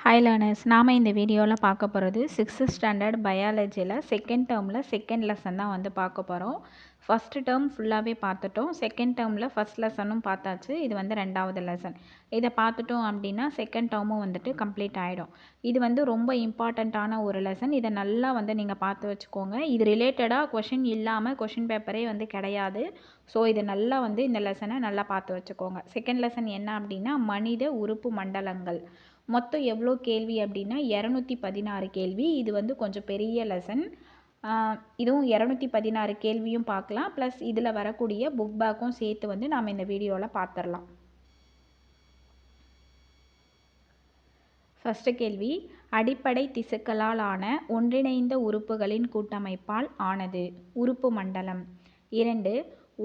Hi learners, நாம் இந்த வீடியோவில் பார்க்க போகிறது 6th ஸ்டாண்டர்ட் பயாலஜியில் செகண்ட் டேர்மில் செகண்ட் லெசன் தான் பார்க்க போகிறோம். ஃபஸ்ட்டு டேர்ம் ஃபுல்லாகவே பார்த்துட்டோம். செகண்ட் டேர்மில் ஃபஸ்ட் லெசனும் பார்த்தாச்சு. இது ரெண்டாவது லெசன். இதை பார்த்துட்டோம் அப்படின்னா செகண்ட் டேர்மும் கம்ப்ளீட் ஆகிடும். இது ரொம்ப இம்பார்ட்டண்ட்டான ஒரு லெசன். இதை நல்லா நீங்கள் பார்த்து வச்சுக்கோங்க. இது ரிலேட்டடாக கொஷின் இல்லாமல் கொஷின் பேப்பரே கிடையாது. ஸோ இது நல்லா இந்த லெசனை நல்லா பார்த்து வச்சுக்கோங்க. செகண்ட் லெசன் என்ன அப்படின்னா மனித உறுப்பு மண்டலங்கள். மொத்தம் எவ்வளோ கேள்வி அப்படின்னா 216 கேள்வி. இது கொஞ்சம் பெரிய லெசன். இதுவும் 216 கேள்வியும் பார்க்கலாம். ப்ளஸ் இதில் வரக்கூடிய புக் பேக்கும் சேர்த்து நாம் இந்த வீடியோவில் பார்த்துடலாம். ஃபஸ்ட்டு கேள்வி, அடிப்படை திசுக்களால் ஆன ஒன்றிணைந்த உறுப்புகளின் கூட்டமைப்பால் ஆனது உறுப்பு மண்டலம். 2,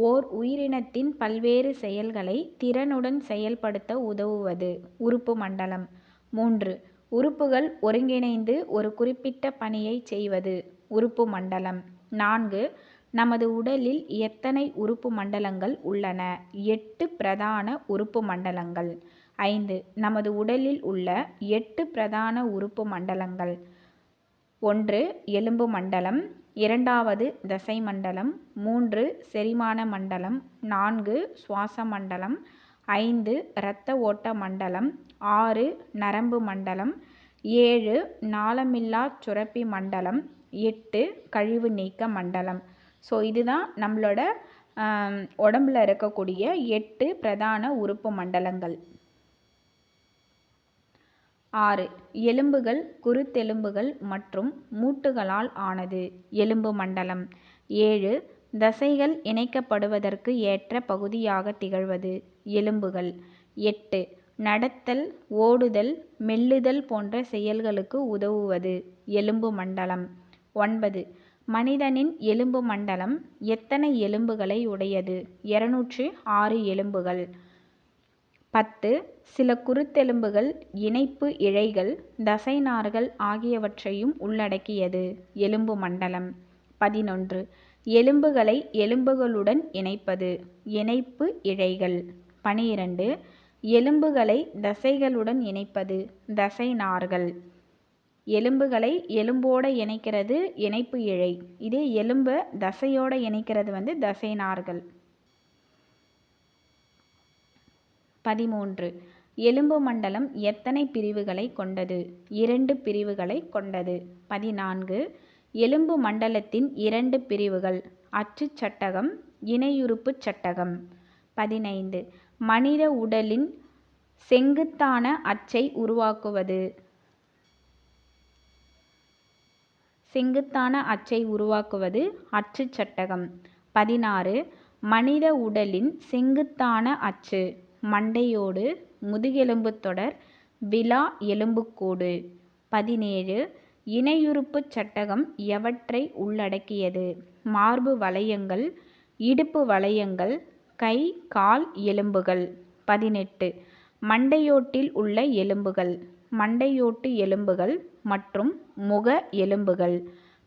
ஓர் உயிரினத்தின் பல்வேறு செயல்களை திறனுடன் செயல்படுத்த உதவுவது உறுப்பு மண்டலம். 3, உறுப்புகள் ஒருங்கிணைந்து ஒரு குறிப்பிட்ட பணியை செய்வது உறுப்பு மண்டலம். 4, நமது உடலில் எத்தனை உறுப்பு மண்டலங்கள் உள்ளன? 8 பிரதான உறுப்பு மண்டலங்கள். 5, நமது உடலில் உள்ள 8 பிரதான உறுப்பு மண்டலங்கள்: 1, எலும்பு மண்டலம். 2, தசை மண்டலம். 3, செரிமான மண்டலம். 4, சுவாச மண்டலம். 5, இரத்த ஓட்ட மண்டலம். 6, நரம்பு மண்டலம். 7, நாளமில்லா சுரப்பி மண்டலம். 8, கழிவு நீக்க மண்டலம். ஸோ இதுதான் நம்மளோட உடம்பில் இருக்கக்கூடிய 8 பிரதான உறுப்பு மண்டலங்கள். 6, எலும்புகள் குருத்தெலும்புகள் மற்றும் மூட்டுகளால் ஆனது எலும்பு மண்டலம். 7, தசைகள் இணைக்கப்படுவதற்கு ஏற்ற பகுதியாக திகழ்வது எலும்புகள். 8, நடத்தல், ஓடுதல், மெல்லுதல் போன்ற செயல்களுக்கு உதவுவது எலும்பு மண்டலம். 9, மனிதனின் எலும்பு மண்டலம் எத்தனை எலும்புகளை உடையது? 206 எலும்புகள். 10, சில குருத்தெலும்புகள், இணைப்பு இழைகள், தசைநார்கள் ஆகியவற்றையும் உள்ளடக்கியது எலும்பு மண்டலம். 11, எலும்புகளை எலும்புகளுடன் இணைப்பது இணைப்பு இழைகள். 12, எலும்புகளை தசைகளுடன் இணைப்பது தசைநார்கள். எலும்புகளை எலும்போடு இணைக்கிறது இணைப்பு இழை. இதே எலும்பை தசையோடு இணைக்கிறது தசைநார்கள். 13, எலும்பு மண்டலம் எத்தனை பிரிவுகளை கொண்டது? 2 பிரிவுகளை கொண்டது. 14, எலும்பு மண்டலத்தின் 2 பிரிவுகள்: அச்சு சட்டகம், இணையுறுப்பு சட்டகம். 15, மனித உடலின் செங்குத்தான அச்சை உருவாக்குவது அச்சு சட்டகம். 16, மனித உடலின் செங்குத்தான அச்சு மண்டையோடு, முதுகெலும்பு தொடர், விலா எலும்புக்கூடு. 17, இணையுறுப்பு சட்டகம் எவற்றை உள்ளடக்கியது? மார்பு வளையங்கள், இடுப்பு வளையங்கள், கை கால் எலும்புகள். 18, மண்டையோட்டில் உள்ள எலும்புகள், மண்டையோட்டு எலும்புகள் மற்றும் முக எலும்புகள்.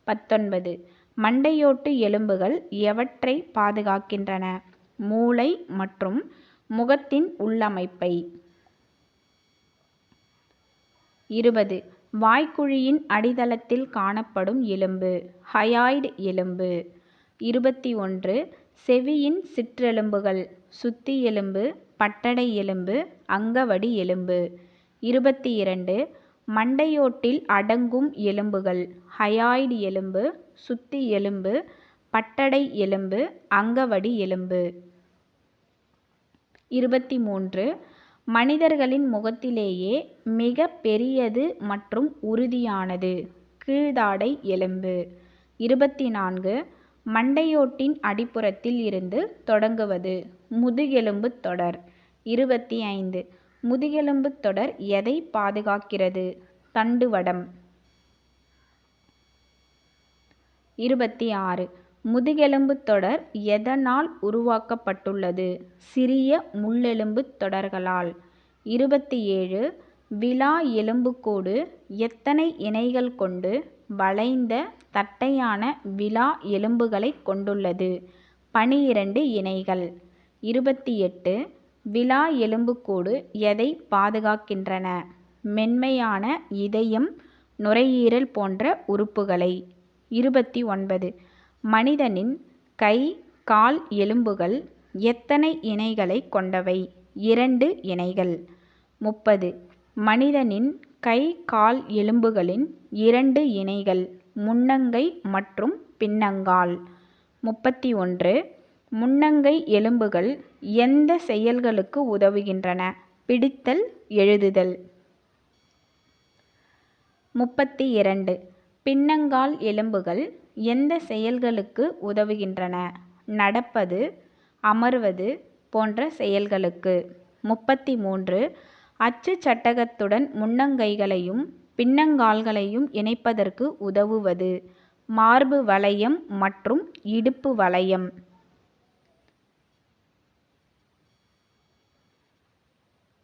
19, மண்டையோட்டு எலும்புகள் எவற்றை பாதுகாக்கின்றன? மூளை மற்றும் முகத்தின் உள்ளமைப்பை. 20, வாய்க்குழியின் அடித்தளத்தில் காணப்படும் எலும்பு ஹயாய்டு எலும்பு. 21, செவியின் சிற்றெலும்புகள் சுத்தி எலும்பு, பட்டடை எலும்பு, அங்கவடி எலும்பு. 22, மண்டையோட்டில் அடங்கும் எலும்புகள் ஹயாய்டு எலும்பு, சுத்தி எலும்பு, பட்டடை எலும்பு, அங்கவடி எலும்பு. 23, மனிதர்களின் முகத்திலேயே மிக பெரியது மற்றும் உறுதியானது கீழ்தாடை எலும்பு. 24, மண்டையோட்டின் அடிப்புறத்தில் இருந்து தொடங்குவது முதுகெலும்பு தொடர். 25, முதுகெலும்பு தொடர் எதை பாதுகாக்கிறது? தண்டுவடம். 26, முதுகெலும்பு தொடர் எதனால் உருவாக்கப்பட்டுள்ளது? சிறிய முள்ளெலும்பு தொடர்களால். 27, விலா எலும்புக்கூடு எத்தனை இணைகள் கொண்டு வளைந்த தட்டையான விலா எலும்புகளை கொண்டுள்ளது? 12 இணைகள். 28, விலா எலும்புக்கூடு எதை பாதுகாக்கின்றன? மென்மையான இதயம், நுரையீரல் போன்ற உறுப்புகளை. 29. மனிதனின் கை, கால் எலும்புகள் எத்தனை இணைகளை கொண்டவை? 2 இணைகள். 30. மனிதனின் கை, கால் எலும்புகளின் 2 இணைகள் முன்னங்கை மற்றும் பின்னங்கால். 31. முன்னங்கை எலும்புகள் எந்த செயல்களுக்கு உதவுகின்றன? பிடித்தல், எழுதுதல். 32. பின்னங்கால் எலும்புகள் எந்த செயல்களுக்கு உதவுகின்றன? நடப்பது, அமர்வது போன்ற செயல்களுக்கு. 33. அச்சு சட்டகத்துடன் முன்னங்கைகளையும் பின்னங்கால்களையும் இணைப்பதற்கு உதவுவது மார்பு வளையம் மற்றும் இடுப்பு வளையம்.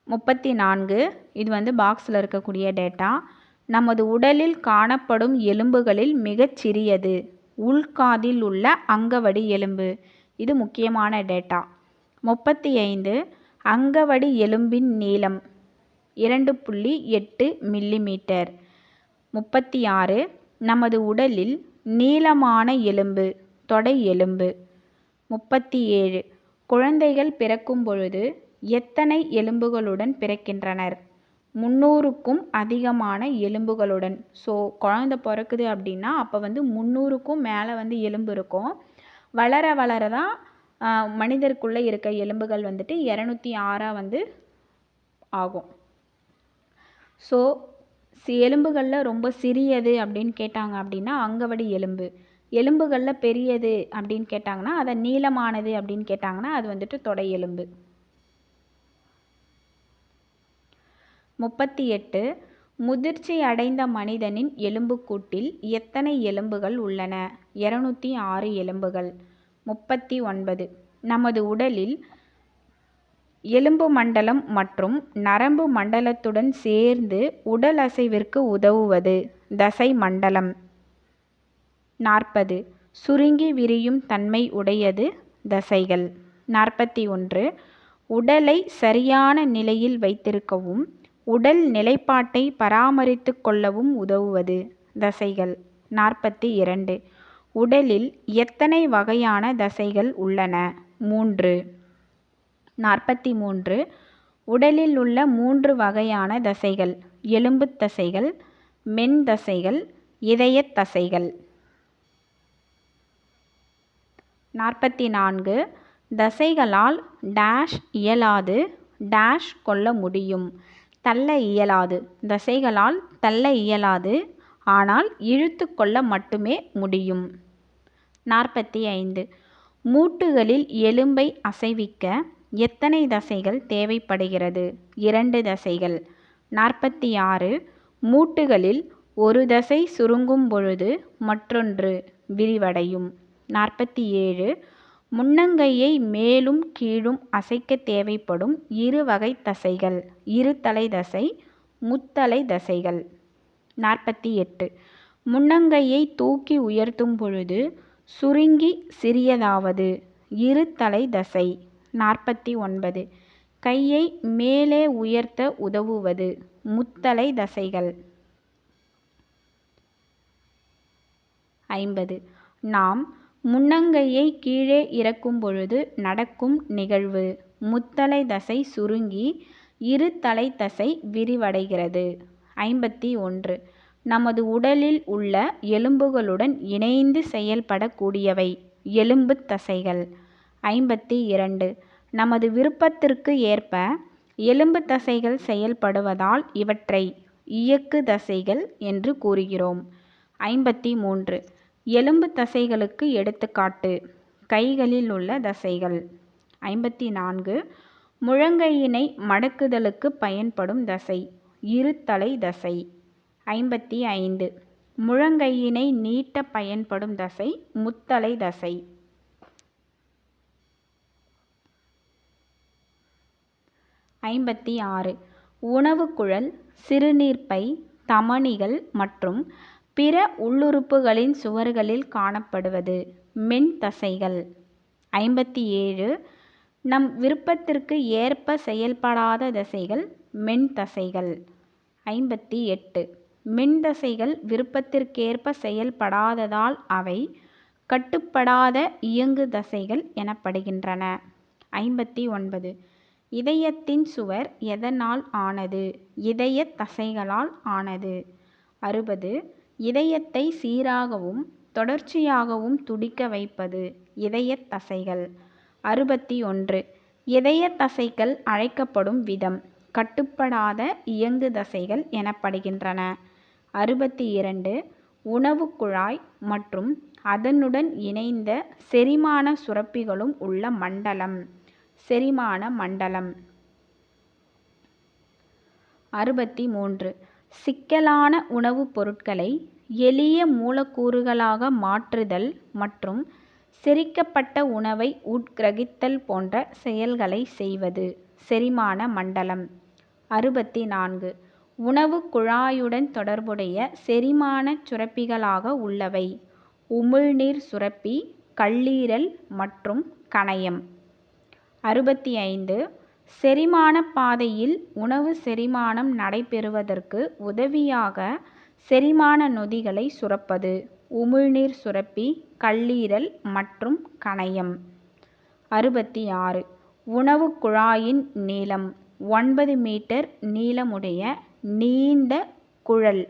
34. இது பாக்ஸில் இருக்கக்கூடிய டேட்டா. நமது உடலில் காணப்படும் எலும்புகளில் மிகச் சிறியது உள்காதில் உள்ள அங்கவடி எலும்பு. இது முக்கியமான டேட்டா. 35. அங்கவடி எலும்பின் நீளம் 2.8 மில்லிமீட்டர். 36. நமது உடலில் நீளமான எலும்பு தொடை எலும்பு. 37. குழந்தைகள் பிறக்கும் பொழுது எத்தனை எலும்புகளுடன் பிறக்கின்றனர்? 300க்கும் அதிகமான எலும்புகளுடன். ஸோ குழந்தை பிறக்குது அப்படின்னா அப்போ 300க்கும் மேலே எலும்பு இருக்கும். வளர வளர தான் மனிதருக்குள்ளே இருக்க எலும்புகள் 206 ஆகும். ஸோ எலும்புகளில் ரொம்ப சிறியது அப்படின்னு கேட்டாங்க அப்படின்னா அங்கவடி எலும்பு. எலும்புகளில் பெரியது அப்படின்னு கேட்டாங்கன்னா அதை நீளமானது அப்படின்னு கேட்டாங்கன்னா அது தொடை எலும்பு. 38. முதிர்ச்சி அடைந்த மனிதனின் எலும்புக்கூட்டில் எத்தனை எலும்புகள் உள்ளன? 206 எலும்புகள். 39. நமது உடலில் எலும்பு மண்டலம் மற்றும் நரம்பு மண்டலத்துடன் சேர்ந்து உடல் அசைவிற்கு உதவுவது தசை மண்டலம். 40. சுருங்கி விரியும் தன்மை உடையது தசைகள். 41. உடலை சரியான நிலையில் வைத்திருக்கவும் உடல் நிலைப்பாட்டை பராமரித்து கொள்ளவும் உதவுவது தசைகள். 42. உடலில் எத்தனை வகையான தசைகள் உள்ளன? 3. 43. உடலில் உள்ள 3 வகையான தசைகள் எலும்புத் தசைகள், மென் தசைகள், இதயத் தசைகள். 44. தசைகளால் டேஷ் இயலாது டேஷ் கொள்ள முடியும். தள்ள இயலாது. தசைகளால் தள்ள இயலாது, ஆனால் இழுத்து கொள்ள மட்டுமே முடியும். 45. மூட்டுகளில் எலும்பை அசைவிக்க எத்தனை தசைகள் தேவைப்படுகிறது? 2 தசைகள். 46. மூட்டுகளில் ஒரு தசை சுருங்கும் பொழுது மற்றொன்று விரிவடையும். 47. முன்னங்கையை மேலும் கீழும் அசைக்க தேவைப்படும் 2 வகை தசைகள் இருதலை தசை, முத்தலை தசைகள். 48. முன்னங்கையை தூக்கி உயர்த்தும் பொழுது சுருங்கி சிறியதாவது இருதலை தசை. 49. கையை மேலே உயர்த்த உதவுவது முத்தலை தசைகள். 50. நாம் முன்னங்கையை கீழே இறக்கும் பொழுது நடக்கும் நிகழ்வு முத்தலை தசை சுருங்கி இருதலை தசை விரிவடைகிறது. 51. நமது உடலில் உள்ள எலும்புகளுடன் இணைந்து செயல்படக்கூடியவை எலும்புத் தசைகள். 52. நமது விருப்பத்திற்கு ஏற்ப எலும்பு தசைகள் செயல்படுவதால் இவற்றை இயக்கு தசைகள் என்று கூறுகிறோம். 53. எலும்பு தசைகளுக்கு எடுத்துக்காட்டு கைகளில் உள்ள தசைகள். 54. முழங்கையினை மடக்குதலுக்கு பயன்படும் தசை இருதலை தசை. 55. முழங்கையினை நீட்ட பயன்படும் தசை முத்தலை தசை. 56. உணவுக்குழல், சிறுநீர்ப்பை, தமனிகள் மற்றும் பிற உள்ளுறுப்புகளின் சுவர்களில் காணப்படுவது மென் தசைகள். 57. நம் விருப்பத்திற்கு ஏற்ப செயல்படாத தசைகள் மென் தசைகள். 58. மின்தசைகள் விருப்பத்திற்கேற்ப செயல்படாததால் அவை கட்டுப்படாத இயங்கு தசைகள் எனப்படுகின்றன. 59. இதயத்தின் சுவர் எதனால் ஆனது? இதயத் தசைகளால் ஆனது. 60. இதயத்தை சீராகவும் தொடர்ச்சியாகவும் துடிக்க வைப்பது இதயத் தசைகள். 61. இதயத் தசைகள் அழைக்கப்படும் விதம் கட்டுப்படாத இயங்கு தசைகள் எனப்படுகின்றன. 62. உணவு குழாய் மற்றும் அதனுடன் இணைந்த செரிமான சுரப்பிகளும் உள்ள மண்டலம் செரிமான மண்டலம். 63. சிக்கலான உணவுப் பொருட்களை எளிய மூலக்கூறுகளாக மாற்றுதல் மற்றும் செரிக்கப்பட்ட உணவை உட்கிரகித்தல் போன்ற செயல்களை செய்வது செரிமான மண்டலம். 64. உணவு குழாயுடன் தொடர்புடைய செரிமான சுரப்பிகளாக உள்ளவை உமிழ்நீர் சுரப்பி, கல்லீரல் மற்றும் கணையம். 65. செரிமான பாதையில் உணவு செரிமானம் நடைபெறுவதற்கு உதவியாக செரிமான நொதிகளை சுரப்பது உமிழ்நீர் சுரப்பி, கல்லீரல் மற்றும் கணையம். 66. உணவு குழாயின் நீளம் 9 மீட்டர் நீளமுடைய நீண்ட குழல்.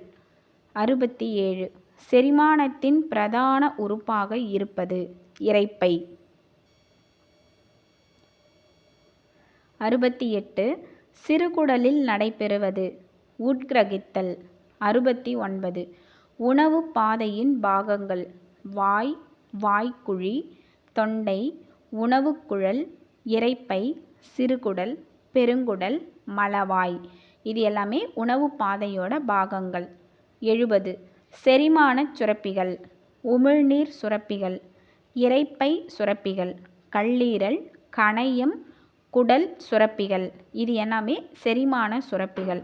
67. செரிமானத்தின் பிரதான உறுப்பாக இருப்பது இரைப்பை. 68. சிறுகுடலில் நடைபெறுவது உட்கிரகித்தல். 69. உணவு பாதையின் பாகங்கள் வாய், வாய்க்குழி, தொண்டை, உணவுக்குழல், இரைப்பை, சிறுகுடல், பெருங்குடல், மலவாய். இது எல்லாமே உணவு பாதையோட பாகங்கள். 70. செரிமான சுரப்பிகள் உமிழ்நீர் சுரப்பிகள், இரைப்பை சுரப்பிகள், கல்லீரல், கணையம், குடல் சுரப்பிகள். இது எல்லாமே செரிமான சுரப்பிகள்.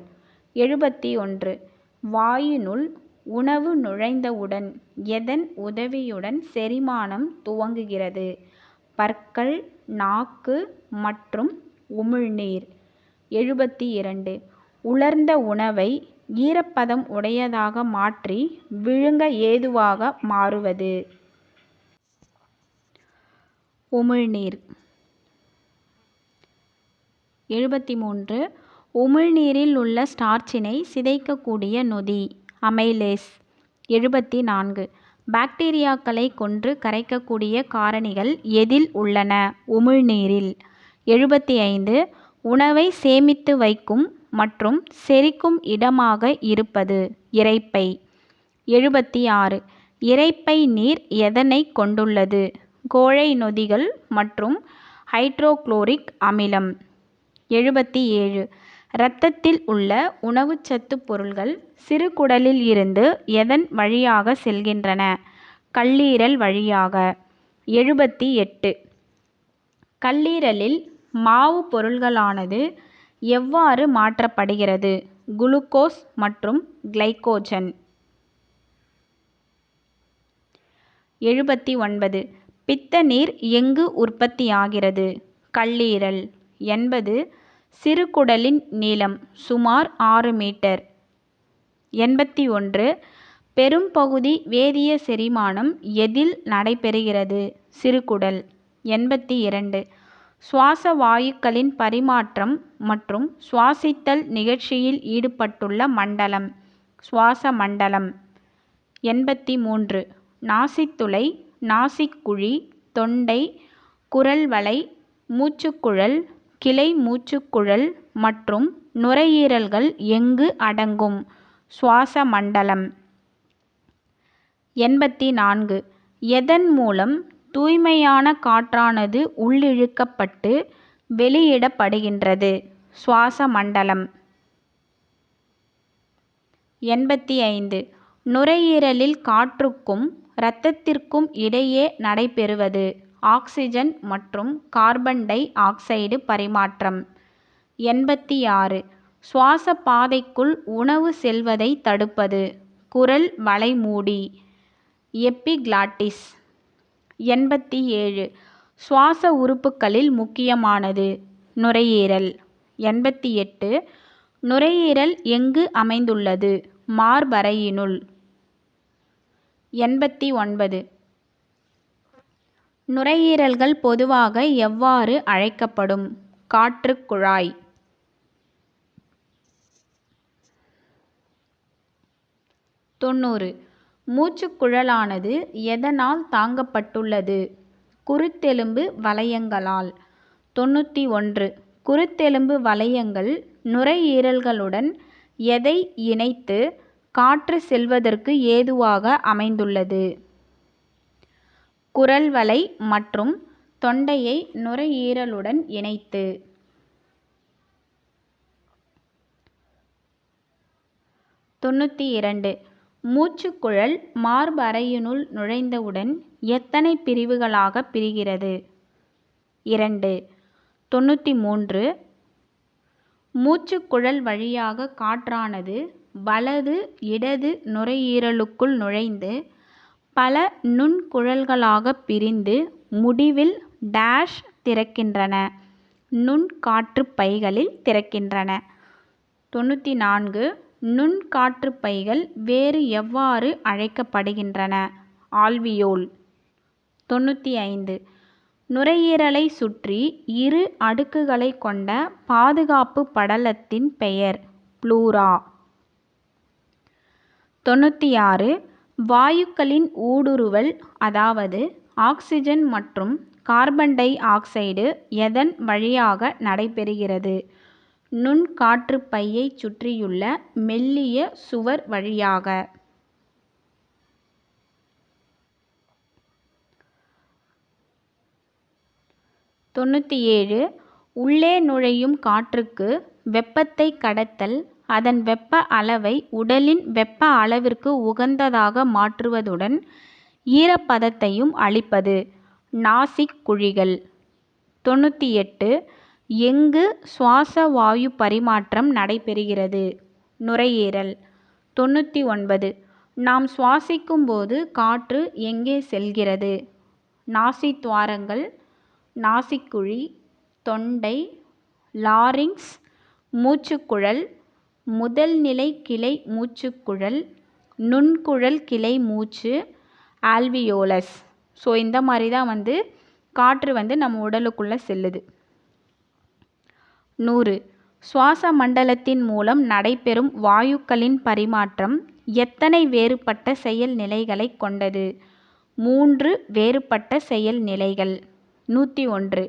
71. வாயினுள் உணவு நுழைந்தவுடன் எதன் உதவியுடன் செரிமானம் துவங்குகிறது? பற்கள், நாக்கு மற்றும் உமிழ்நீர். 72. உலர்ந்த உணவை ஈரப்பதம் உடையதாக மாற்றி விழுங்க ஏதுவாக மாறுவது உமிழ்நீர். 73. உமிழ்நீரில் உள்ள ஸ்டார்ச்சினை சிதைக்கக்கூடிய நொதி அமைலேஸ். 74. பாக்டீரியாக்களை கொன்று கரைக்கக்கூடிய காரணிகள் எதில் உள்ளன? உமிழ்நீரில். 75. உணவை சேமித்து வைக்கும் மற்றும் செரிக்கும் இடமாக இருப்பது இரைப்பை. 76. இரைப்பை நீர் எதனை கொண்டுள்ளது? கோழை நொதிகள் மற்றும் ஹைட்ரோகுளோரிக் அமிலம். 77. இரத்தத்தில் உள்ள உணவுச்சத்து பொருள்கள் சிறுகுடலில் இருந்து எதன் வழியாக செல்கின்றன? கல்லீரல் வழியாக. 78. கல்லீரலில் மாவு பொருள்களானது எவ்வாறு மாற்றப்படுகிறது? குளுக்கோஸ் மற்றும் கிளைகோஜன். 79. பித்த நீர் எங்கு உற்பத்தியாகிறது? கல்லீரல். 80. சிறுகுடலின் நீளம் சுமார் 6 மீட்டர். 81. பெரும்பகுதி வேதிய செரிமானம் எதில் நடைபெறுகிறது? சிறுகுடல். 82. சுவாச வாயுக்களின் பரிமாற்றம் மற்றும் சுவாசித்தல் நிகழ்ச்சியில் ஈடுபட்டுள்ள மண்டலம் சுவாச மண்டலம். 83. நாசித்துளை, நாசிக்குழி, தொண்டை, குரல்வளை, மூச்சுக்குழல், கிளை மூச்சுக்குழல் மற்றும் நுரையீரல்கள் எங்கு அடங்கும்? சுவாச மண்டலம். 84. எதன் மூலம் தூய்மையான காற்றானது உள்ளிழுக்கப்பட்டு வெளியிடப்படுகின்றது? சுவாச மண்டலம். 85. நுரையீரலில் காற்றுக்கும் இரத்தத்திற்கும் இடையே நடைபெறுவது ஆக்சிஜன் மற்றும் கார்பன் டை ஆக்சைடு பரிமாற்றம். 86. சுவாச பாதைக்குள் உணவு செல்வதை தடுப்பது குரல் வளைமூடி எபிகிளாட்டிஸ். 87. சுவாச உறுப்புகளில் முக்கியமானது நுரையீரல். 88. நுரையீரல் எங்கு அமைந்துள்ளது? மார்பறையினுள். 89. நுரையீரல்கள் பொதுவாக எவ்வாறு அழைக்கப்படும்? காற்றுக் குழாய். 90. மூச்சுக்குழலானது எதனால் தாங்கப்பட்டுள்ளது? குருத்தெலும்பு வளையங்களால். 91. குருத்தெலும்பு வளையங்கள் நுரையீரல்களுடன் எதை இணைத்து காற்று செல்வதற்கு ஏதுவாக அமைந்துள்ளது? குரல்வளை மற்றும் தொண்டையை நுரையீரலுடன் இணைத்து. 92. மூச்சுக்குழல் மார்பறையினுள் நுழைந்தவுடன் எத்தனை பிரிவுகளாக பிரிகிறது? 2. 93. மூச்சுக்குழல் வழியாக காற்றானது வலது இடது நுரையீரலுக்குள் நுழைந்து பல நுண்குழல்களாக பிரிந்து முடிவில் டேஷ் திறக்கின்றன. நுண்காற்றுப் பைகளில் திறக்கின்றன. 94. நுண்காற்றுப் பைகள் வேறு எவ்வாறு அழைக்கப்படுகின்றன? ஆல்வியோல். 95. நுரையீரலை சுற்றி இரு அடுக்குகளை கொண்ட பாதுகாப்பு படலத்தின் பெயர்? ப்ளூரா. 96. வாயுக்களின் ஊடுருவல், அதாவது ஆக்சிஜன் மற்றும் கார்பன் டை ஆக்சைடு எதன் வழியாக நடைபெறுகிறது? நுண்காற்றுப் பையைச் சுற்றியுள்ள மெல்லிய சுவர் வழியாக. 97. உள்ளே நுழையும் காற்றுக்கு வெப்பத்தை கடத்தல், அதன் வெப்ப அளவை உடலின் வெப்ப அளவிற்கு உகந்ததாக மாற்றுவதுடன் ஈரப்பதத்தையும் அளிப்பது. நாசிக் குழிகள். 98. எங்கு சுவாச வாயு பரிமாற்றம் நடைபெறுகிறது? நுரையீரல். 99. நாம் சுவாசிக்கும் போது காற்று எங்கே செல்கிறது? நாசித்துவாரங்கள், நாசிக்குழி, தொண்டை, லாரிங்ஸ், மூச்சுக்குழல், முதல்நிலை கிளை மூச்சுக்குழல், நுண்குழல் கிளை மூச்சு, ஆல்வியோலஸ். ஸோ இந்த மாதிரி தான் காற்று நம்ம உடலுக்குள்ளே செல்லுது. 100. சுவாச மண்டலத்தின் மூலம் நடைபெறும் வாயுக்களின் பரிமாற்றம் எத்தனை வேறுபட்ட செயல் நிலைகளை கொண்டது? 3 வேறுபட்ட செயல் நிலைகள். 101.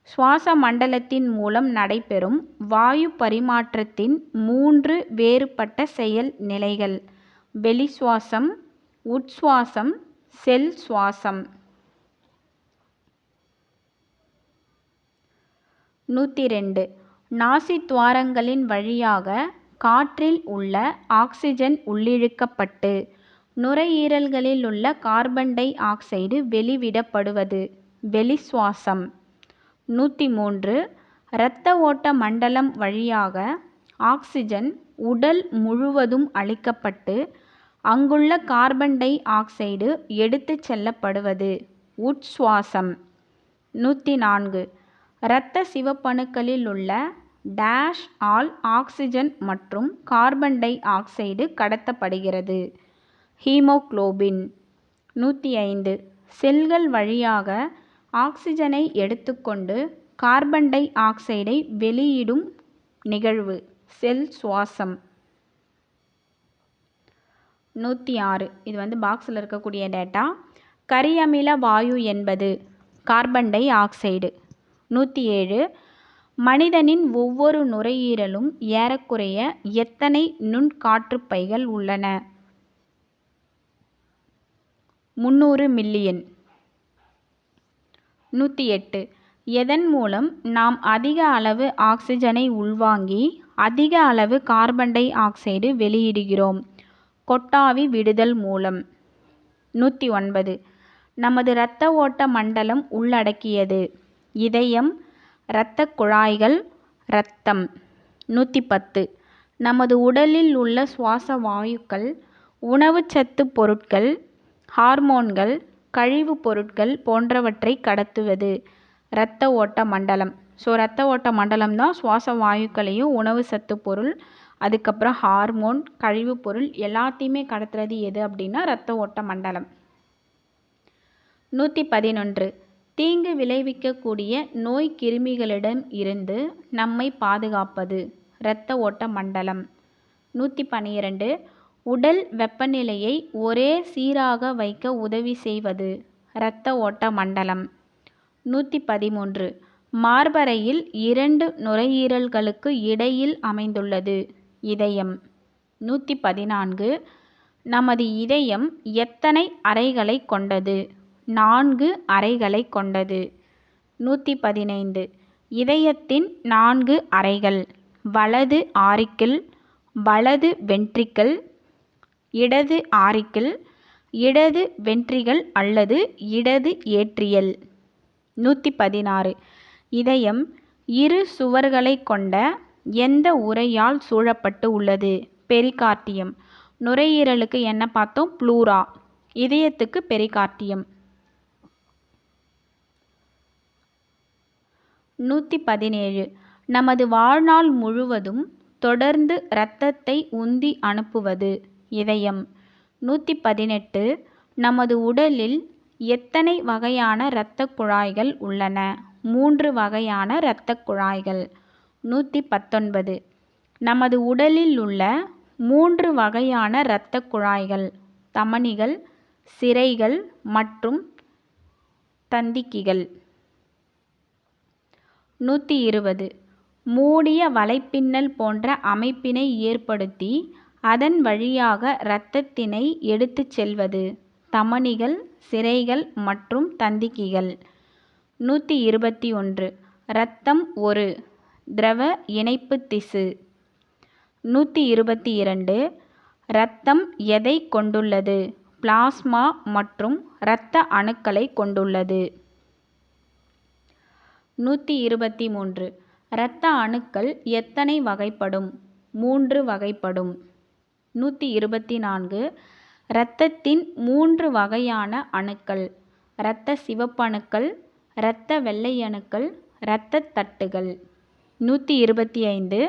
சுவாச மண்டலத்தின் மூலம் நடைபெறும் வாயு பரிமாற்றத்தின் 3 வேறுபட்ட செயல் நிலைகள்: வெளிச்சுவாசம், உட்சுவாசம், செல் சுவாசம். 102. நாசித்துவாரங்களின் வழியாக காற்றில் உள்ள ஆக்சிஜன் உள்ளிழுக்கப்பட்டு நுரையீரல்களில் உள்ள கார்பன் டை ஆக்சைடு வெளிவிடப்படுவது வெளிச்சுவாசம். 103. இரத்த ஓட்ட மண்டலம் வழியாக ஆக்சிஜன் உடல் முழுவதும் அளிக்கப்பட்டு அங்குள்ள கார்பன் டை ஆக்சைடு எடுத்துச் செல்லப்படுவது உட்சுவாசம். 104. இரத்த சிவப்பணுக்களில் உள்ள டேஷ் ஆல் ஆக்சிஜன் மற்றும் கார்பன் டை ஆக்சைடு கடத்தப்படுகிறது? ஹீமோகுளோபின். 105. செல்கள் வழியாக ஆக்சிஜனை எடுத்துக்கொண்டு கார்பன் டை ஆக்சைடை வெளியிடும் நிகழ்வு செல் சுவாசம். 106. இது பாக்ஸில் இருக்கக்கூடிய டேட்டா. கரியமில வாயு என்பது கார்பன் டை ஆக்சைடு. 107. மனிதனின் ஒவ்வொரு நுரையீரலும் ஏறக்குறைய எத்தனை நுண்காற்றுப் பைகள் உள்ளன? 300 மில்லியன். 108. எதன் மூலம் நாம் அதிக அளவு ஆக்சிஜனை உள்வாங்கி அதிக அளவு கார்பன் டை ஆக்சைடு வெளியிடுகிறோம்? கொட்டாவி விடுதல் மூலம். 109. நமது இரத்த ஓட்ட மண்டலம் உள்ளடக்கியது: இதயம், இரத்தக் குழாய்கள், இரத்தம். 110. நமது உடலில் உள்ள சுவாச வாயுக்கள் உணவுச்சத்து பொருட்கள், ஹார்மோன்கள், கழிவுப் பொருட்கள் போன்றவற்றை கடத்துவது இரத்த ஓட்ட மண்டலம் ஸோ இரத்த ஓட்ட மண்டலம் தான் சுவாச வாயுக்களையும் உணவு சத்து பொருள் அதுக்கப்புறம் ஹார்மோன் கழிவுப் பொருள் எல்லாத்தையுமே கடத்துறது எது அப்படின்னா இரத்த ஓட்ட மண்டலம். 111 தீங்கு விளைவிக்கக்கூடிய நோய் கிருமிகளிடம் இருந்து நம்மை பாதுகாப்பது இரத்த ஓட்ட மண்டலம். 112 உடல் வெப்பநிலையை ஒரே சீராக வைக்க உதவி செய்வது இரத்த ஓட்ட மண்டலம். 113 மார்பறையில் 2 நுரையீரல்களுக்கு இடையில் அமைந்துள்ளது இதயம். 114 நமது இதயம் எத்தனை அறைகளை கொண்டது? 4 அறைகளை கொண்டது. 115 இதயத்தின் 4 அறைகள்: வலது ஆரிக்கிள், வலது வென்ட்ரிக்கிள், இடது ஆரிக்கிள், இடது வென்ட்ரிகல் அல்லது இடது ஏட்ரியல். 116 இதயம் இரு சுவர்களை கொண்ட எந்த உறையால் சூழப்பட்டு உள்ளது? பெரிகார்டியம். நுரையீரலுக்கு என்ன பார்த்தோம்? ப்ளூரா. இதயத்துக்கு பெரிகார்டியம். 117 நமது வாழ்நாள் முழுவதும் தொடர்ந்து இரத்தத்தை உந்தி அனுப்புவது இதயம். 118 நமது உடலில் எத்தனை வகையான இரத்தக் குழாய்கள் உள்ளன? 3 வகையான இரத்தக் குழாய்கள். 119 நமது உடலில் உள்ள 3 வகையான இரத்தக் குழாய்கள்: தமனிகள், சிரைகள் மற்றும் தந்திக்கிகள். 120 மூடிய வலைப்பின்னல் போன்ற அமைப்பினை ஏற்படுத்தி அதன் வழியாக இரத்தத்தினை எடுத்துச் செல்வது தமனிகள், சிரைகள் மற்றும் தந்திக்கிகள். 121 இரத்தம் ஒரு திரவ இணைப்பு திசு. 122 இரத்தம் எதை கொண்டுள்ளது? பிளாஸ்மா மற்றும் இரத்த அணுக்களை கொண்டுள்ளது. 123 இரத்த அணுக்கள் எத்தனை வகைப்படும்? 3 வகைப்படும். 124 இரத்தத்தின் 3 வகையான அணுக்கள்: இரத்த சிவப்பணுக்கள், இரத்த வெள்ளை அணுக்கள், இரத்த தட்டுகள். 125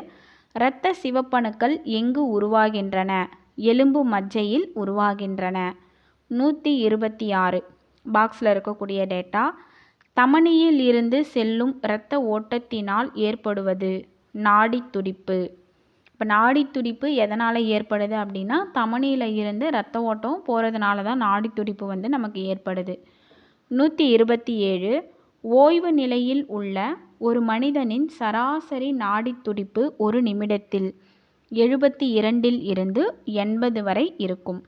இரத்த சிவப்பணுக்கள் எங்கு உருவாகின்றன? எலும்பு மஜ்ஜையில் உருவாகின்றன. 126 பாக்ஸில் இருக்கக்கூடிய டேட்டா: தமனியில் இருந்து செல்லும் இரத்த ஓட்டத்தினால் ஏற்படுவது நாடி துடிப்பு. இப்போ நாடி துடிப்பு எதனால் ஏற்படுது அப்படின்னா தமனியில் இருந்து இரத்த ஓட்டம் போகிறதுனால தான் நாடி துடிப்பு நமக்கு ஏற்படுது. 127 ஓய்வு நிலையில் உள்ள ஒரு மனிதனின் சராசரி நாடி துடிப்பு ஒரு நிமிடத்தில் 72 இருந்து 80 வரை இருக்கும்.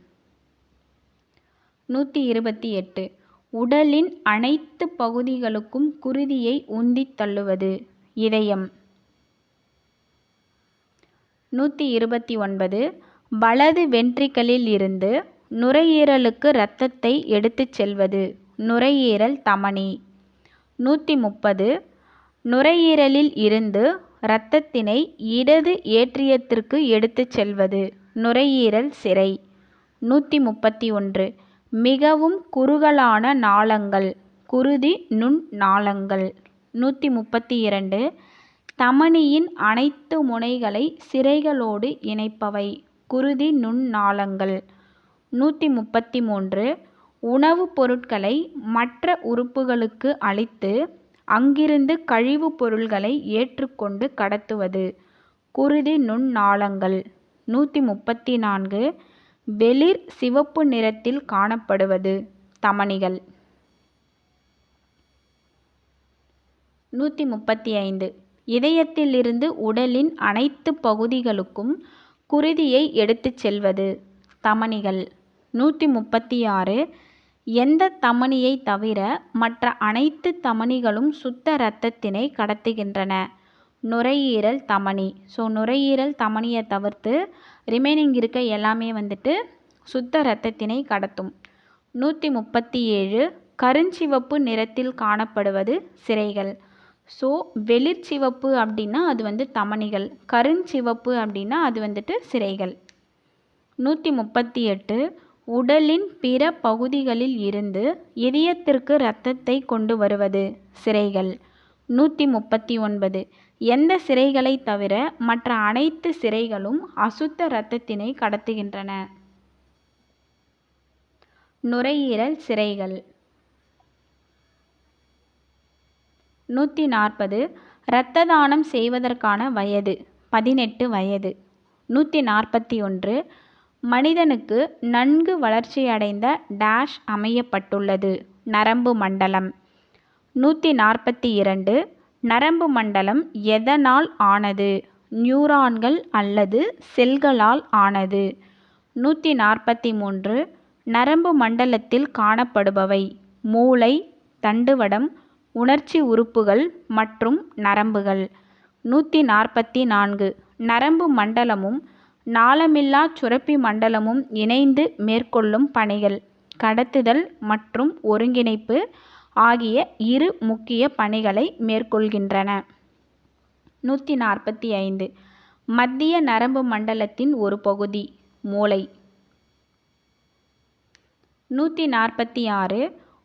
128 உடலின் அனைத்து பகுதிகளுக்கும் குருதியை உந்தித் தள்ளுவது இதயம். 129 வலது வென்ட்ரிக்கலில் இருந்து நுரையீரலுக்கு இரத்தத்தை எடுத்துச் செல்வது நுரையீரல் தமனி. 130 நுரையீரலில் இருந்து இரத்தத்தினை இடது ஏட்ரியத்திற்கு எடுத்துச் செல்வது நுரையீரல் சிரை. 131 மிகவும் குறுகலான நாளங்கள் குருதி நுண் நாளங்கள். 132 தமனியின் அனைத்து முனைகளை சிரைகளோடு இணைப்பவை குருதி நுண் நாளங்கள். 133 உணவுப் பொருட்களை மற்ற உறுப்புகளுக்கு அளித்து அங்கிருந்து கழிவுப் பொருள்களை ஏற்றுக்கொண்டு கடத்துவது குருதி நுண் நாளங்கள். 134 வெளிர் சிவப்பு நிறத்தில் காணப்படுவது தமனிகள். 135 இதயத்திலிருந்து உடலின் அனைத்து பகுதிகளுக்கும் குருதியை எடுத்துச் செல்வது தமனிகள். 136 எந்த தமனியை தவிர மற்ற அனைத்து தமனிகளும் சுத்த இரத்தத்தினை கடத்துகின்றன? நுரையீரல் தமனி. ஸோ நுரையீரல் தமனியை தவிர்த்து ரிமைனிங் இருக்க எல்லாமே சுத்த இரத்தத்தினை கடத்தும். 137 கருஞ்சிவப்பு நிறத்தில் காணப்படுவது சிரைகள். ஸோ வெளிர்சிவப்பு அப்படின்னா அது தமனிகள், கருஞ்சிவப்பு அப்படின்னா அது சிரைகள். 138 உடலின் பிற பகுதிகளில் இருந்து இதயத்திற்கு இரத்தத்தை கொண்டு வருவது சிரைகள். 139. எந்த சிரைகளை தவிர மற்ற அனைத்து சிரைகளும் அசுத்த இரத்தத்தினை கடத்துகின்றன? நுரையீரல் சிரைகள். 140. இரத்த தானம் செய்வதற்கான வயது 18 வயது. 141. மனிதனுக்கு நன்கு வளர்ச்சியடைந்த டேஷ் அமையப்பட்டுள்ளது. நரம்பு மண்டலம். 142. நரம்பு மண்டலம் எதனால் ஆனது? நியூரான்கள் அல்லது செல்களால் ஆனது. 143. நரம்பு மண்டலத்தில் காணப்படுபவை மூளை, தண்டுவடம், உணர்ச்சி உறுப்புகள் மற்றும் நரம்புகள். 144. நரம்பு மண்டலமும் நாளமில்லா சுரப்பி மண்டலமும் இணைந்து மேற்கொள்ளும் பணிகள் கடத்துதல் மற்றும் ஒருங்கிணைப்பு ஆகிய இரு முக்கிய பணிகளை மேற்கொள்கின்றன. 145. மத்திய நரம்பு மண்டலத்தின் ஒரு பகுதி மூளை. 146.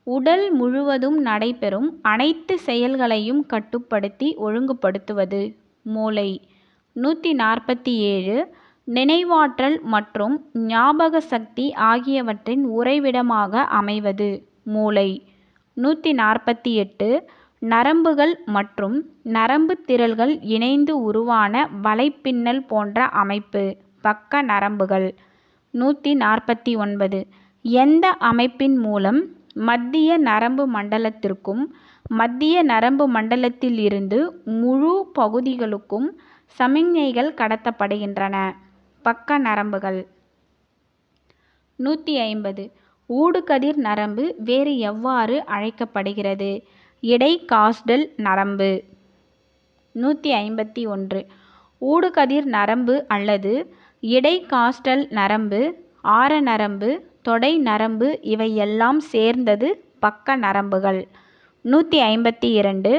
உடல் முழுவதும் நடைபெறும் அனைத்து செயல்களையும் கட்டுப்படுத்தி ஒழுங்குபடுத்துவது மூளை. 147. நினைவாற்றல் மற்றும் ஞாபக சக்தி ஆகியவற்றின் உறைவிடமாக அமைவது மூளை. 148. நரம்புகள் மற்றும் நரம்பு திரள்கள் இணைந்து உருவான வலைப்பின்னல் போன்ற அமைப்பு பக்க நரம்புகள். 149. எந்த அமைப்பின் மூலம் மத்திய நரம்பு மண்டலத்திற்கும் மத்திய நரம்பு மண்டலத்தில் இருந்து முழு பகுதிகளுக்கும் சமிக்ஞைகள் கடத்தப்படுகின்றன? பக்க நரம்புகள். 150. ஊடுகதிர் நரம்பு வேறு எவ்வாறு அழைக்கப்படுகிறது? இடைகாஸ்டல் நரம்பு. 151. ஊடுகதிர் நரம்பு அல்லது இடைகாஸ்டல் நரம்பு, ஆர நரம்பு, தொடை நரம்பு இவை எல்லாம் சேர்ந்தது பக்க நரம்புகள். 152.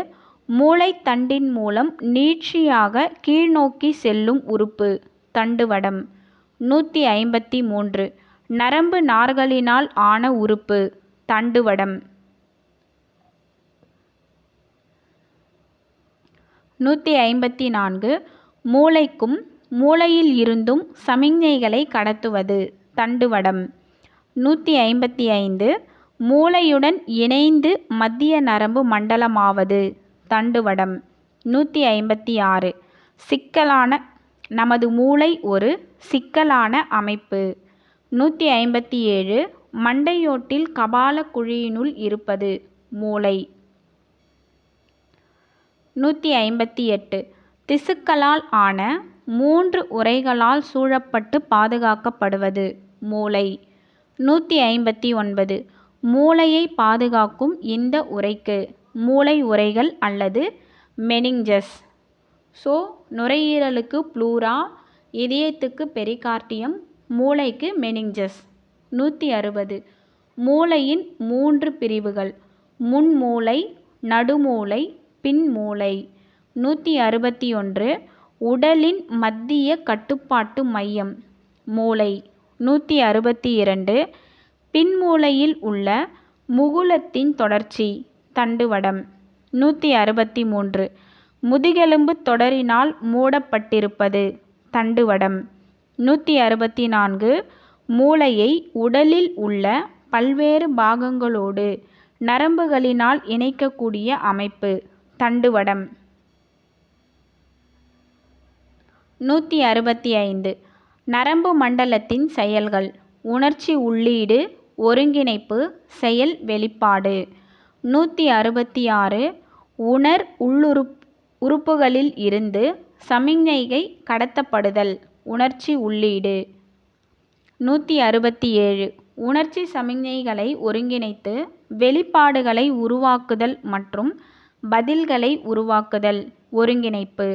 மூளைத்தண்டின் மூலம் நீட்சியாக கீழ்நோக்கி செல்லும் உறுப்பு தண்டுவடம். 153. நரம்பு நார்களினால் ஆன உறுப்பு தண்டுவடம். 154. மூளைக்கும் மூளையில் இருந்தும் சமிக்ஞைகளை கடத்துவது தண்டுவடம். 155. மூளையுடன் இணைந்து மத்திய நரம்பு மண்டலமாவது தண்டுவடம். 156. சிக்கலான நமது மூளை ஒரு சிக்கலான அமைப்பு. 157. மண்டையோட்டில் கபால குழியினுள் இருப்பது மூளை. 158. திசுக்களால் ஆன 3 உறைகளால் சூழப்பட்டு பாதுகாக்கப்படுவது மூளை. 159. மூளையை பாதுகாக்கும் இந்த உறைக்கு மூளை உறைகள் அல்லது மெனிஞ்சஸ். நுரையீரலுக்கு ப்ளூரா, இதயத்துக்கு பெரிகார்டியம், மூளைக்கு மெனிஞ்சஸ். 160. மூளையின் 3 பிரிவுகள் முன்மூளை, நடுமூளை, பின்மூளை. 161. உடலின் மத்திய கட்டுப்பாட்டு மையம் மூளை. 162. பின்மூளையில் உள்ள முகுளத்தின் தொடர்ச்சி தண்டுவடம். 163. முதுகெலும்பு தொடரினால் மூடப்பட்டிருப்பது தண்டுவடம். 164. மூளையை உடலில் உள்ள பல்வேறு பாகங்களோடு நரம்புகளினால் இணைக்கக்கூடிய அமைப்பு தண்டுவடம். 165. நரம்பு மண்டலத்தின் செயல்கள் உணர்ச்சி உள்ளீடு, ஒருங்கிணைப்பு, செயல் வெளிப்பாடு. 166. உணர் உறுப்புகளில் இருந்து சமிக்ஞைகை கடத்தப்படுதல் உணர்ச்சி உள்ளீடு. 167. உணர்ச்சி சமிக்ஞைகளை ஒருங்கிணைத்து வெளிப்பாடுகளை உருவாக்குதல் மற்றும் பதில்களை உருவாக்குதல் ஒருங்கிணைப்பு.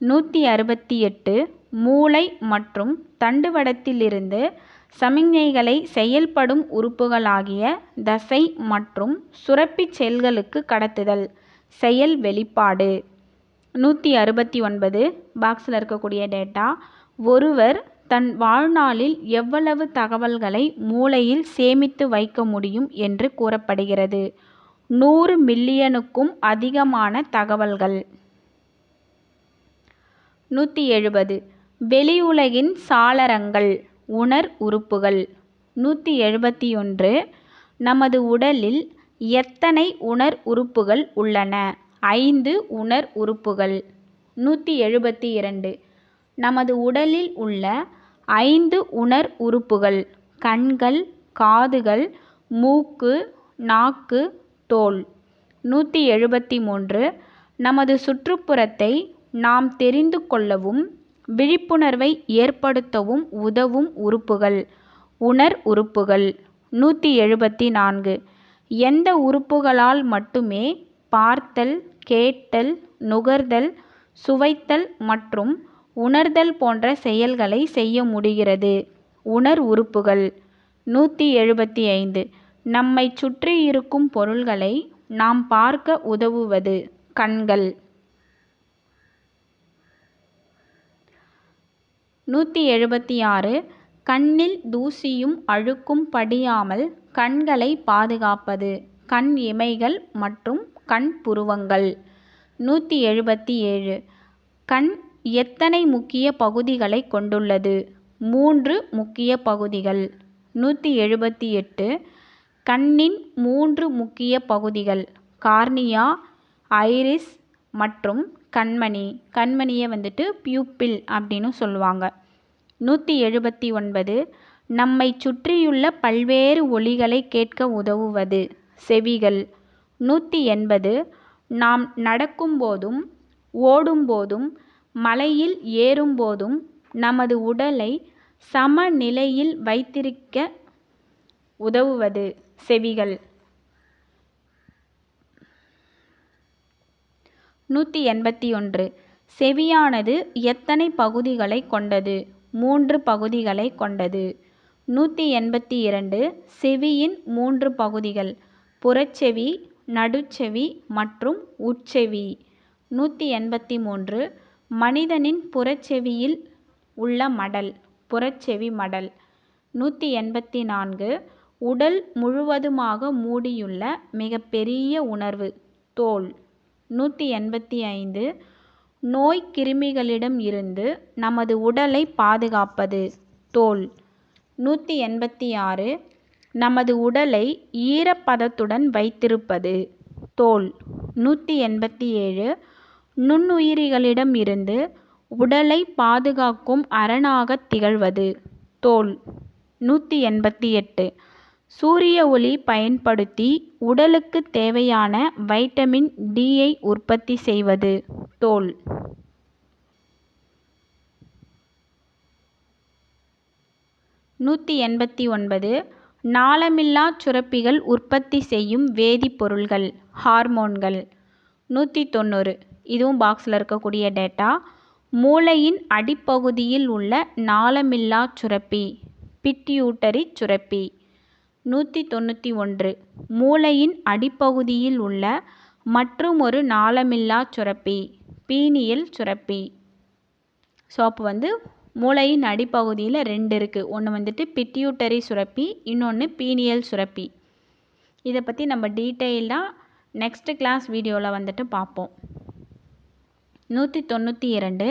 168. மூளை மற்றும் தண்டுவடத்திலிருந்து சமிக்ஞைகளை செயல்படும் உறுப்புகளாகிய தசை மற்றும் சுரப்பி செல்களுக்கு கடத்துதல் செயல் வெளிப்பாடு. 169. பாக்ஸில் இருக்கக்கூடிய டேட்டா. ஒருவர் தன் வாழ்நாளில் எவ்வளவு தகவல்களை மூளையில் சேமித்து வைக்க முடியும் என்று கூறப்படுகிறது? 100 மில்லியனுக்கும் அதிகமான தகவல்கள். 170 வெளியுலகின் சாளரங்கள் உணர் உறுப்புகள். 171 நமது உடலில் எத்தனை உணர் உறுப்புகள் உள்ளன? 5 உணர் உறுப்புகள். 172 நமது உடலில் உள்ள 5 உணர் உறுப்புகள் கண்கள், காதுகள், மூக்கு, நாக்கு, தோல். 173 நமது சுற்றுப்புறத்தை நாம் தெரிந்து கொள்ளவும் விழிப்புணர்வை ஏற்படுத்தவும் உதவும் உறுப்புகள் உணர் உறுப்புகள். 174 எந்த உறுப்புகளால் மட்டுமே பார்த்தல், கேட்டல், நுகர்தல், சுவைத்தல் மற்றும் உணர்தல் போன்ற செயல்களை செய்ய முடிகிறது? உணர் உறுப்புகள். 175 நம்மை சுற்றி இருக்கும் பொருள்களை நாம் பார்க்க உதவுவது கண்கள். 176 கண்ணில் தூசியும் அழுக்கும் படியாமல் கண்களை பாதுகாப்பது கண் இமைகள் மற்றும் கண் புருவங்கள். 177 கண் எத்தனை முக்கிய பகுதிகளை கொண்டுள்ளது? 3 முக்கிய பகுதிகள். 178 கண்ணின் 3 முக்கிய பகுதிகள் கார்னியா, ஐரிஸ் மற்றும் கண்மணி. கண்மணியை பியூப்பிள் அப்படின்னு சொல்லுவாங்க. 179 நம்மை சுற்றியுள்ள பல்வேறு ஒலிகளை கேட்க உதவுவது செவிகள். 180 நாம் நடக்கும்போதும் ஓடும்போதும் மலையில் ஏறும்போதும் நமது உடலை சமநிலையில் வைத்திருக்க உதவுவது செவிகள். 181 செவியானது எத்தனை பகுதிகளை கொண்டது? 3 பகுதிகளை கொண்டது. 182 செவியின் 3 பகுதிகள் புறச்செவி, நடுச்செவி மற்றும் உட்செவி. 183 மனிதனின் புறச்செவியில் உள்ள மடல் புறச்செவி மடல். 184 உடல் முழுவதுமாக மூடியுள்ள மிகப்பெரிய உணர்வு தோல். 185 நோய் கிருமிகளிடம் இருந்து நமது உடலை பாதுகாப்பது தோல். 186 நமது உடலை ஈரப்பதத்துடன் வைத்திருப்பது தோல். 187 நுண்ணுயிரிகளிடம் இருந்து உடலை பாதுகாக்கும் அரணாக திகழ்வது தோல். 188 சூரிய ஒளி பயன்படுத்தி உடலுக்கு தேவையான வைட்டமின் டியை உற்பத்தி செய்வது தோல். 189 நாளமில்லா சுரப்பிகள் உற்பத்தி செய்யும் வேதிப்பொருள்கள் ஹார்மோன்கள். 190 இதுவும் பாக்ஸில் இருக்கக்கூடிய டேட்டா. மூளையின் அடிப்பகுதியில் உள்ள நாளமில்லா சுரப்பி பிட்யூட்டரி சுரப்பி. 191 மூளையின் அடிப்பகுதியில் உள்ள மற்றுமொரு நாளமில்லா சுரப்பி பீனியல் சுரப்பி. ஸோ அப்போ மூளையின் அடிப்பகுதியில் 2 இருக்குது. ஒன்று பிட்யூட்டரி சுரப்பி, இன்னொன்று பீனியல் சுரப்பி. இதை பற்றி நம்ம டீட்டெயிலாக நெக்ஸ்ட் கிளாஸ் வீடியோவில் பார்ப்போம். 192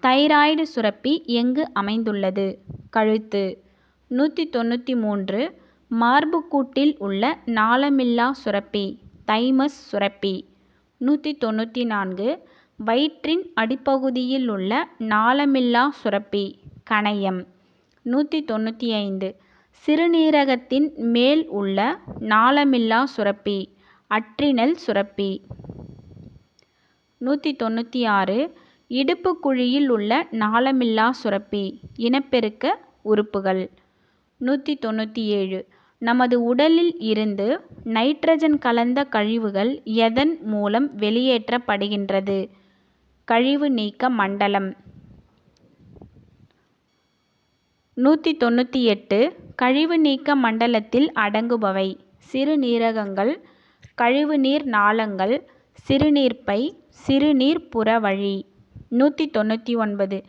தைராய்டு சுரப்பி எங்கு அமைந்துள்ளது? கழுத்து. 193 மார்புக்கூட்டில் உள்ள நாளமில்லா சுரப்பி தைமஸ் சுரப்பி. 194 வயிற்றின் அடிப்பகுதியில் உள்ள நாளமில்லா சுரப்பி கணையம். 195 சிறுநீரகத்தின் மேல் உள்ள நாளமில்லா சுரப்பி அட்ரினல் சுரப்பி. 196 இடுப்பு குழியில் உள்ள நாளமில்லா சுரப்பி இனப்பெருக்க உறுப்புகள். 197 நமது உடலில் இருந்து நைட்ரஜன் கலந்த கழிவுகள் எதன் மூலம் வெளியேற்றப்படுகின்றது? கழிவு நீக்க மண்டலம். 198 கழிவு நீக்க மண்டலத்தில் அடங்குபவை சிறுநீரகங்கள், கழிவுநீர் நாளங்கள், சிறுநீர்ப்பை, சிறுநீர் புறவழி. 199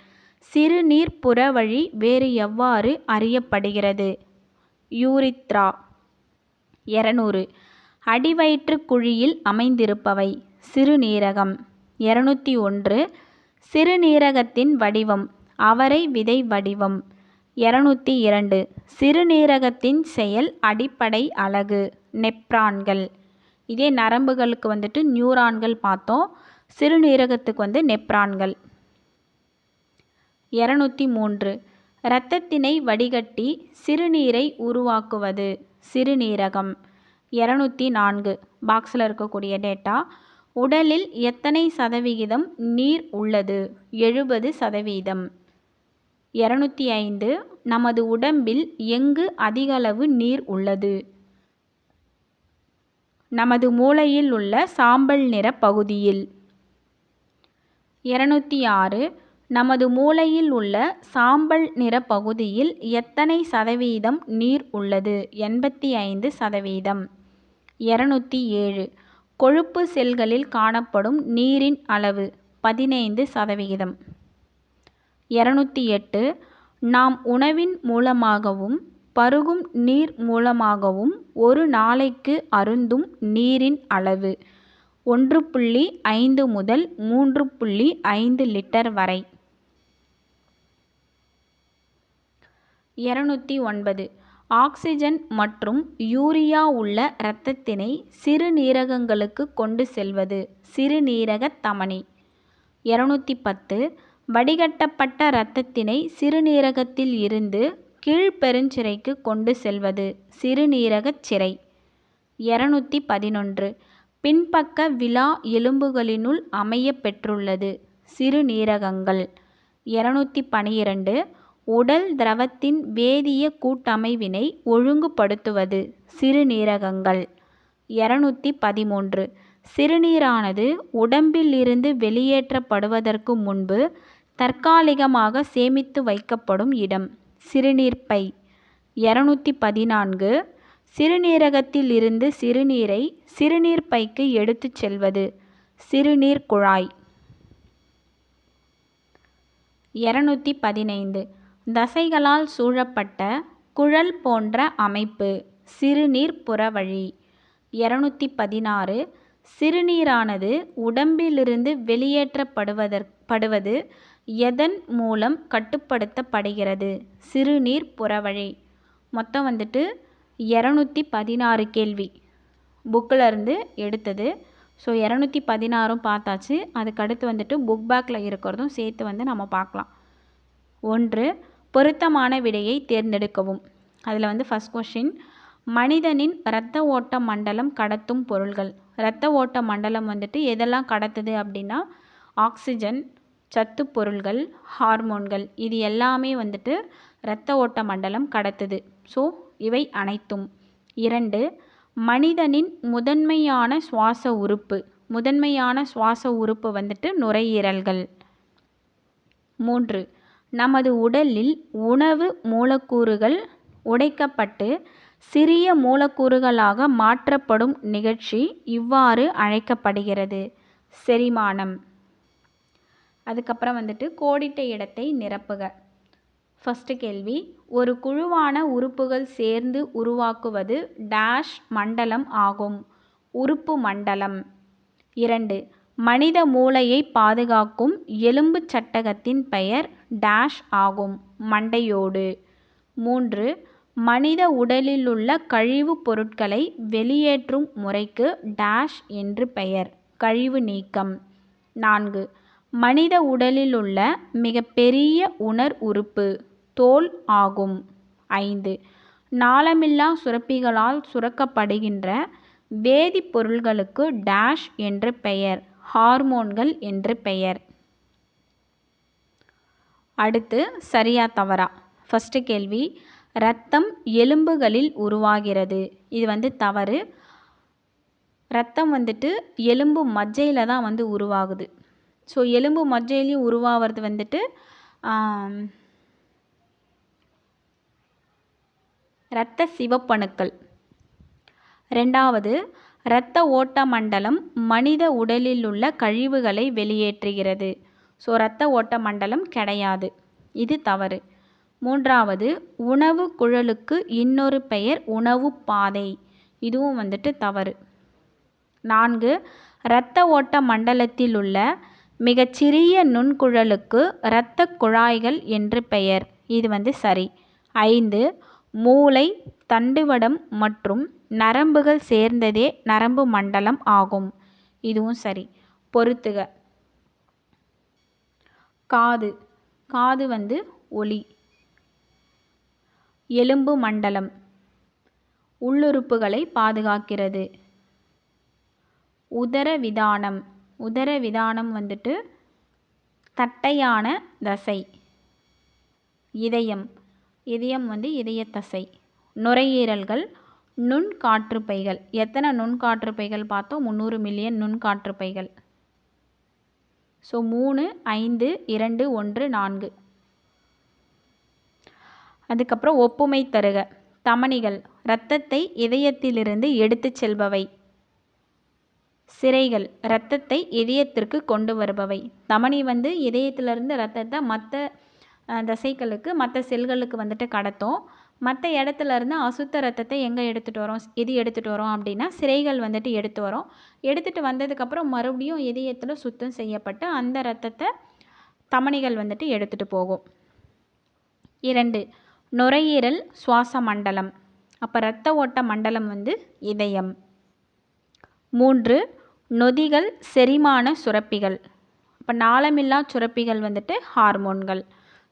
சிறுநீர் புறவழி வேறு எவ்வாறு அறியப்படுகிறது? யூரித்ரா. 200 அடிவயிற்று குழியில் அமைந்திருப்பவை. சிறுநீரகம். 201. சிறுநீரகத்தின் வடிவம். அவரை விதை வடிவம். 202. சிறுநீரகத்தின் செயல் அடிப்படை அலகு. நெப்ரான்கள். இதே நரம்புகளுக்கு வந்துட்டு நியூரான்கள் பார்த்தோம். சிறுநீரகத்துக்கு நெப்ரான்கள். 203. இரத்தத்தினை வடிகட்டி சிறுநீரை உருவாக்குவது. சிறுநீரகம். 204. பாக்ஸில் இருக்கக்கூடிய டேட்டா. உடலில் எத்தனை சதவிகிதம் நீர் உள்ளது? 70%. 205. நமது உடம்பில் எங்கு அதிகளவு நீர் உள்ளது? நமது மூளையில் உள்ள சாம்பல் நிற பகுதியில். 206. நமது மூளையில் உள்ள சாம்பல் நிற பகுதியில் எத்தனை சதவீதம் நீர் உள்ளது? 85%. 207. கொழுப்பு செல்களில் காணப்படும் நீரின் அளவு. 15%. 208. நாம் உணவின் மூலமாகவும் பருகும் நீர் மூலமாகவும் ஒரு நாளைக்கு அருந்தும் நீரின் அளவு. 1.5 முதல் 3.5 லிட்டர் வரை. 209. ஆக்சிஜன் மற்றும் யூரியா உள்ள இரத்தத்தினை சிறுநீரகங்களுக்கு கொண்டு செல்வது. சிறுநீரக தமனி. 210. வடிகட்டப்பட்ட இரத்தத்தினை சிறுநீரகத்தில் இருந்து கீழ்ப்பெருஞ்சிரைக்கு கொண்டு செல்வது. சிறுநீரகச் சிரை. 211. பின்பக்க விலா எலும்புகளினுள் அமைய பெற்றுள்ளது. சிறுநீரகங்கள். 212. உடல் திரவத்தின் வேதிய கூட்டமைவினை ஒழுங்குபடுத்துவது. சிறுநீரகங்கள். 213. சிறுநீரானது உடம்பில் இருந்து வெளியேற்றப்படுவதற்கு முன்பு தற்காலிகமாக சேமித்து வைக்கப்படும் இடம். சிறுநீர்ப்பை. 214. சிறுநீரகத்தில் இருந்து சிறுநீரை சிறுநீர்ப்பைக்கு எடுத்துச் செல்வது. சிறுநீர் குழாய். 215. தசைகளால் சூழப்பட்ட குழல் போன்ற அமைப்பு. சிறுநீர் புறவழி. 216. சிறுநீரானது உடம்பிலிருந்து வெளியேற்றப்படுவது எதன் மூலம் கட்டுப்படுத்தப்படுகிறது? சிறுநீர் புறவழி. மொத்தம் 216 கேள்வி புக்கில் இருந்து எடுத்தது. ஸோ 216 பார்த்தாச்சு. அதுக்கடுத்து புக் பேக்கில் இருக்கிறதும் சேர்த்து நம்ம பார்க்கலாம். 1. பொருத்தமான விடையை தேர்ந்தெடுக்கவும். அதில் ஃபஸ்ட் கொஷின், மனிதனின் இரத்த ஓட்ட மண்டலம் கடத்தும் பொருள்கள். இரத்த ஓட்ட மண்டலம் எதெல்லாம் கடத்துது அப்படின்னா ஆக்சிஜன், சத்து பொருள்கள், ஹார்மோன்கள், இது எல்லாமே இரத்த ஓட்ட மண்டலம் கடத்துது. ஸோ இவை அனைத்தும். 2. மனிதனின் முதன்மையான சுவாச உறுப்பு. முதன்மையான சுவாச உறுப்பு நுரையீரல்கள். 3. நமது உடலில் உணவு மூலக்கூறுகள் உடைக்கப்பட்டு சிறிய மூலக்கூறுகளாக மாற்றப்படும் நிகழ்ச்சி இவ்வாறு அழைக்கப்படுகிறது. செரிமானம். அதுக்கப்புறம் கோடிட்ட இடத்தை நிரப்புக. ஃபஸ்ட்டு கேள்வி, ஒரு குழுவான உறுப்புகள் சேர்ந்து உருவாக்குவது டேஷ் மண்டலம் ஆகும். உறுப்பு மண்டலம். 2. மனித மூளையை பாதுகாக்கும் எலும்பு சட்டகத்தின் பெயர் டேஷ் ஆகும். மண்டையோடு. 3. மனித உடலிலுள்ள கழிவுப் பொருட்களை வெளியேற்றும் முறைக்கு டேஷ் என்று பெயர். கழிவு நீக்கம். 4. மனித உடலிலுள்ள மிகப்பெரிய உணர் உறுப்பு தோல் ஆகும். 5. நாளமில்லா சுரப்பிகளால் சுரக்கப்படுகின்ற வேதிப்பொருள்களுக்கு டேஷ் என்று பெயர். ஹார்மோன்கள் என்று பெயர். அடுத்து சரியா தவறா? ஃபஸ்ட்டு கேள்வி, இரத்தம் எலும்புகளில் உருவாகிறது. இது தவறு. இரத்தம் எலும்பு மஜ்ஜையில் தான் உருவாகுது. ஸோ எலும்பு மஜ்ஜையிலையும் உருவாகிறது இரத்த சிவப்பணுக்கள். 2வது, இரத்த ஓட்ட மண்டலம் மனித உடலில் உள்ள கழிவுகளை வெளியேற்றுகிறது. ஸோ இரத்த ஓட்ட மண்டலம் கிடையாது. இது தவறு. 3வது, உணவு குழலுக்கு இன்னொரு பெயர் உணவு பாதை. இதுவும் தவறு. 4 இரத்த ஓட்ட மண்டலத்தில் உள்ள மிகச்சிறிய நுண்குழலுக்கு இரத்த குழாய்கள் என்று பெயர். இது சரி. 5 மூளை, தண்டுவடம் மற்றும் நரம்புகள் சேர்ந்ததே நரம்பு மண்டலம் ஆகும். இதுவும் சரி. பொறுத்துக. காது. காது ஒலி. எலும்பு மண்டலம் உள்ளுறுப்புகளை பாதுகாக்கிறது. உதரவிதானம். உதரவிதானம் தட்டையான தசை. இதயம். இதயம் இதயத்தசை. நுரையீரல்கள், நுண்காற்றுப்பைகள். எத்தனை நுண்காற்றுப்பைகள் பார்த்தோம்? 300 மில்லியன் நுண்காற்றுப்பைகள். ஸோ 3, 5, 2, 1, 4. அதுக்கப்புறம் ஒப்புமை தருக. தமனிகள் இரத்தத்தை இதயத்திலிருந்து எடுத்துச் செல்பவை. சிரைகள் இரத்தத்தை இதயத்திற்கு கொண்டு வருபவை. தமனி இதயத்திலிருந்து இரத்தத்தை மற்ற தசைகளுக்கு, மற்ற செல்களுக்கு கடத்தும். மற்ற இடத்துலேருந்து அசுத்த ரத்தத்தை எங்கே எடுத்துகிட்டு வரோம்? எது எடுத்துகிட்டு வரோம் அப்படின்னா சிரைகள் எடுத்து வரோம். எடுத்துகிட்டு வந்ததுக்கப்புறம் மறுபடியும் இதயத்தில் சுத்தம் செய்யப்பட்டு அந்த இரத்தத்தை தமனிகள் எடுத்துகிட்டு போகும். 2 நுரையீரல், சுவாச மண்டலம். அப்போ இரத்த ஓட்ட மண்டலம் இதயம். 3 நொதிகள், செரிமான சுரப்பிகள். இப்போ நாளமில்லா சுரப்பிகள் ஹார்மோன்கள்.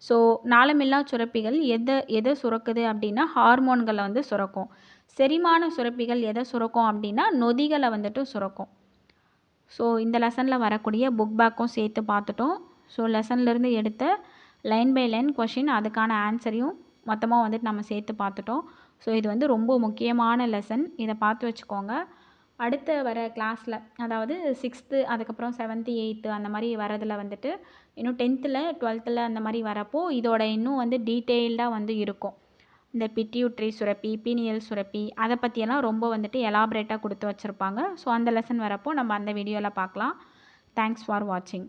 ஸோ நாளமில்லா சுரப்பிகள் எதை சுரக்குது அப்படின்னா ஹார்மோன்களை சுரக்கும். செரிமான சுரப்பிகள் எதை சுரக்கும் அப்படின்னா நொதிகளை சுரக்கும். ஸோ இந்த லெசனில் வரக்கூடிய புக் பேக்கும் சேர்த்து பார்த்துட்டோம். ஸோ லெசன்லேருந்து எடுத்த லைன் பை லைன் கொஷின், அதுக்கான ஆன்சரையும் மொத்தமாக நம்ம சேர்த்து பார்த்துட்டோம். ஸோ இது ரொம்ப முக்கியமான லெசன். இதை பார்த்து வச்சுக்கோங்க. அடுத்த வர கிளாஸில், அதாவது 6th, அதுக்கப்புறம் 7th, 8th அந்த மாதிரி வரதில் இன்னும் 10th, 12th அந்த மாதிரி வரப்போ இதோட இன்னும் டீட்டெயில்டாக இருக்கும். இந்த பிட்யூட்ரி சுரப்பி, பீனியல் சுரப்பி, அதை பற்றியெல்லாம் ரொம்ப எலாபரேட்டாக கொடுத்து வச்சுருப்பாங்க. ஸோ அந்த லெசன் வரப்போ நம்ம அந்த வீடியோவில் பார்க்கலாம். தேங்க்ஸ் ஃபார் வாட்சிங்.